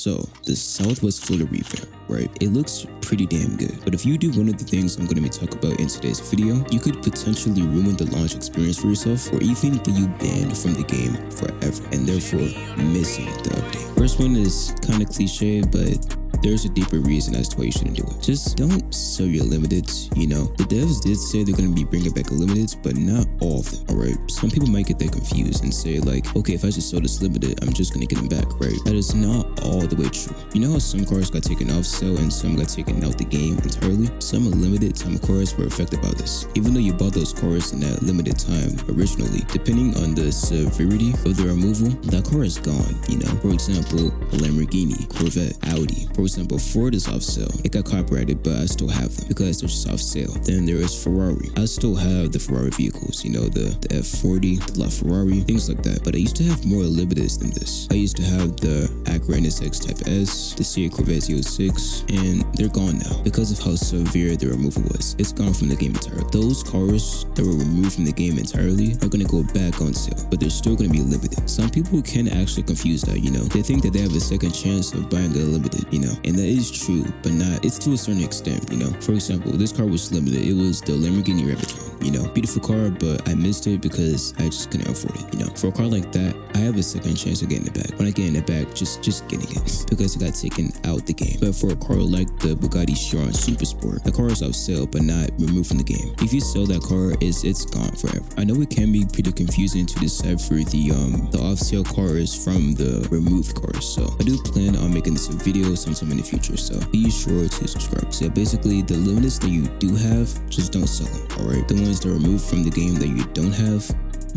So the Southwest Florida revamp, right? It looks pretty damn good. But if you do one of the things I'm going to be talking about in today's video, you could potentially ruin the launch experience for yourself, or even get you banned from the game forever, and therefore missing the update. First one is kind of cliche, but there's a deeper reason as to why you shouldn't do it. Just don't sell your limiteds, you know. The devs did say they're going to be bringing back limiteds, but not all of them, alright? Some people might get that confused and say like, okay, if I just sell this limited, I'm just going to get them back, right? That is not all the way true. You know how some cars got taken off sale and some got taken out the game entirely? Some limited time cars were affected by this. Even though you bought those cars in that limited time originally, depending on the severity of the removal, that car is gone, you know. For example, a Lamborghini, Corvette, Audi. For example, Ford is off sale. It got copyrighted, but I still have them because they're just off sale. Then there is Ferrari. I still have the Ferrari vehicles, you know, the F40, the LaFerrari, things like that. But I used to have more limiteds than this. I used to have the Acura NSX Type S, the Sierra Corvette Z06, and they're gone now because of how severe the removal was. It's gone from the game entirely. Those cars that were removed from the game entirely are going to go back on sale, but they're still going to be limited. Some people can actually confuse that, you know. They think that they have a second chance of buying a limited, you know, and that is true, but not, it's to a certain extent, you know. For example, this car was limited. It was the Lamborghini Revamp, you know, beautiful car, but I missed it because I just couldn't afford it, you know. For a car like that, I have a second chance of getting it back. When I get it back, just getting it because it got taken out the game. But for a car like the Bugatti Chiron Super Sport, the car is off sale but not removed from the game. If you sell that car, it's gone forever. I know it can be pretty confusing to decipher the off sale cars from the removed cars, so I do plan on making this a video sometime in the future, so be sure to subscribe. So yeah, basically the limiteds that you do have, just don't sell them, alright? The ones that are removed from the game that you don't have,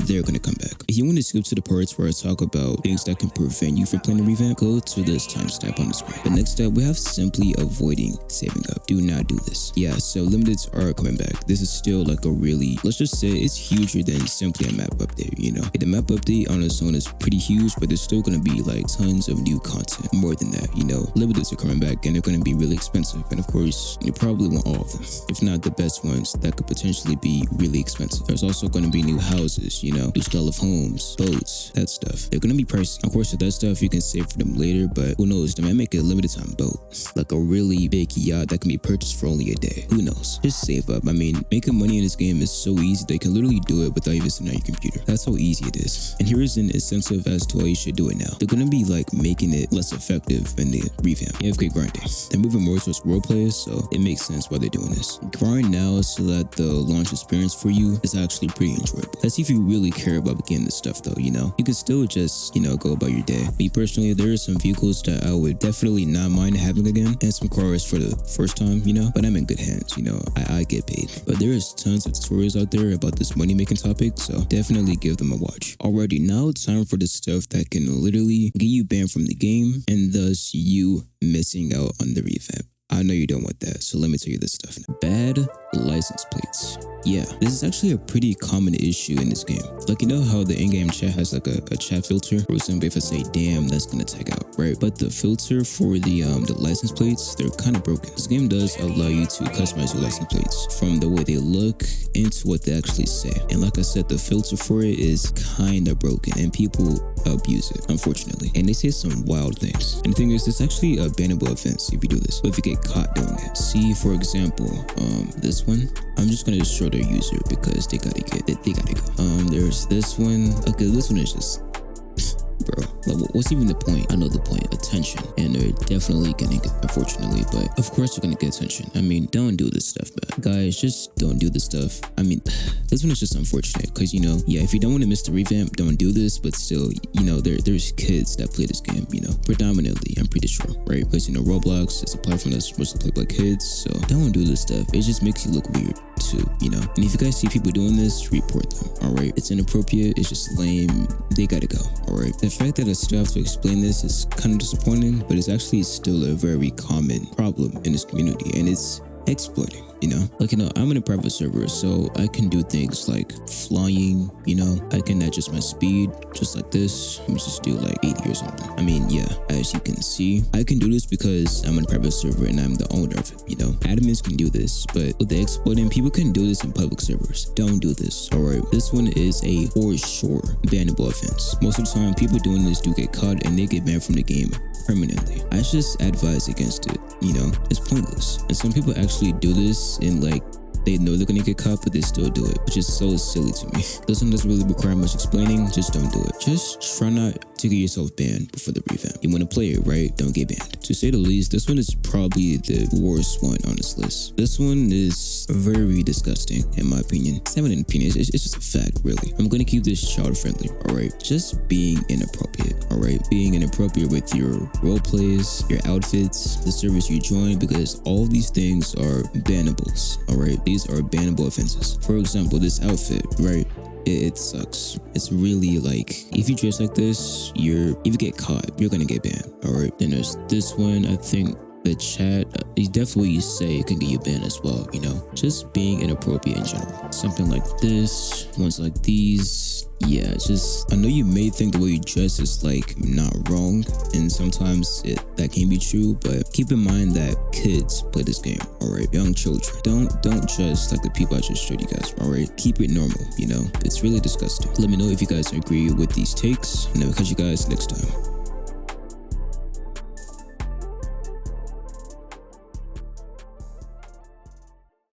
they're gonna come back. If you want to skip to the parts where I talk about things that can prevent you from playing the revamp, go to this timestamp on the screen. The next step, we have simply avoiding saving up. Do not do this. Yeah, so limiteds are coming back. This is still like a really, let's just say it's huger than simply a map update, you know. The map update on its own is pretty huge, but there's still gonna be like tons of new content. More than that, you know, limiteds are coming back and they're gonna be really expensive. And of course, you probably want all of them, if not the best ones that could potentially be really expensive. There's also gonna be new houses, you know, new style of homes, boats, that stuff. They're gonna be pricey. Of course, with that stuff, you can save for them later, but who knows? They might make a limited time boat, like a really big yacht that can be purchased for only a day. Who knows? Just save up. I mean, making money in this game is so easy that you can literally do it without even sitting on your computer. That's how easy it is. And here is an incentive as to why you should do it now. They're gonna be like making it less effective in the revamp. AFK grinding. They're moving more towards role players, so it makes sense why they're doing this. Grind now so that the launch experience for you is actually pretty enjoyable. Let's see if you really care about beginning this stuff though, you know. You can still just, you know, go about your day. Me personally, there are some vehicles that I would definitely not mind having again, and some cars for the first time, you know, but I'm in good hands, you know. I get paid. But there is tons of tutorials out there about this money making topic, so definitely give them a watch. Alrighty, now it's time for the stuff that can literally get you banned from the game and thus you missing out on the revamp. I know you don't want that, so let me tell you this stuff now. Bad license plates. Yeah, this is actually a pretty common issue in this game. Like, you know how the in-game chat has like a chat filter? For example, if I say damn, that's gonna tag out, right? But the filter for the license plates, they're kind of broken. This game does allow you to customize your license plates from the way they look into what they actually say. And like I said, the filter for it is kind of broken and people abuse it, unfortunately. And they say some wild things. And the thing is, it's actually a bannable offense if you do this, but if you get caught doing it. See, for example, this one, I'm just gonna show their user because they gotta go. There's this one. Okay, this one is just bro, like, what's even the point? I know the point. Attention. And they're definitely getting it, unfortunately. But of course they're gonna get attention. I mean, don't do this stuff, man. Guys, just don't do this stuff. I mean, this one is just unfortunate because, you know, yeah, if you don't want to miss the revamp, don't do this. But still, you know, there's kids that play this game, you know, predominantly, I'm pretty sure, right? Because, you know, Roblox is a platform that's supposed to play by kids. So don't do this stuff. It just makes you look weird too, you know. And if you guys see people doing this, report them, all right? It's inappropriate. It's just lame. They gotta go, all right? The fact that I still have to explain this is kind of disappointing, but it's actually still a very common problem in this community, and it's exploiting, you know. Like, you know, I'm in a private server, so I can do things like flying, you know. I can adjust my speed just like this. Let me just do like 80 or something. I mean, yeah, as you can see, I can do this because I'm in a private server and I'm the owner of it, you know. Admins can do this, but with the exploiting, people can do this in public servers. Don't do this, all right? This one is a for sure bannable offense. Most of the time, people doing this do get caught and they get banned from the game permanently. I just advise against it, you know? It's pointless. And some people actually do this in like, they know they're gonna get caught, but they still do it, which is so silly to me. This one doesn't really require much explaining, just don't do it. Just try not to get yourself banned before the revamp. You wanna play it, right? Don't get banned. To say the least, this one is probably the worst one on this list. This one is very disgusting, in my opinion. It's not an opinion, it's just a fact, really. I'm gonna keep this child friendly, alright? Just being inappropriate, alright? Being inappropriate with your role plays, your outfits, the service you join, because all of these things are bannables, alright? These are bannable offenses. For example, this outfit, right? It sucks. It's really like, if you dress like this, if you get caught, you're gonna get banned. All right. Then there's this one. I think the chat, definitely you say it can get you banned as well. You know, just being inappropriate in general. Something like this, ones like these. Yeah, I know you may think the way you dress is like not wrong, and sometimes that can be true, but keep in mind that kids play this game, all right? Young children. Don't dress like the people I just showed you guys, all right? Keep it normal, you know? It's really disgusting. Let me know if you guys agree with these takes, and I will catch you guys next time.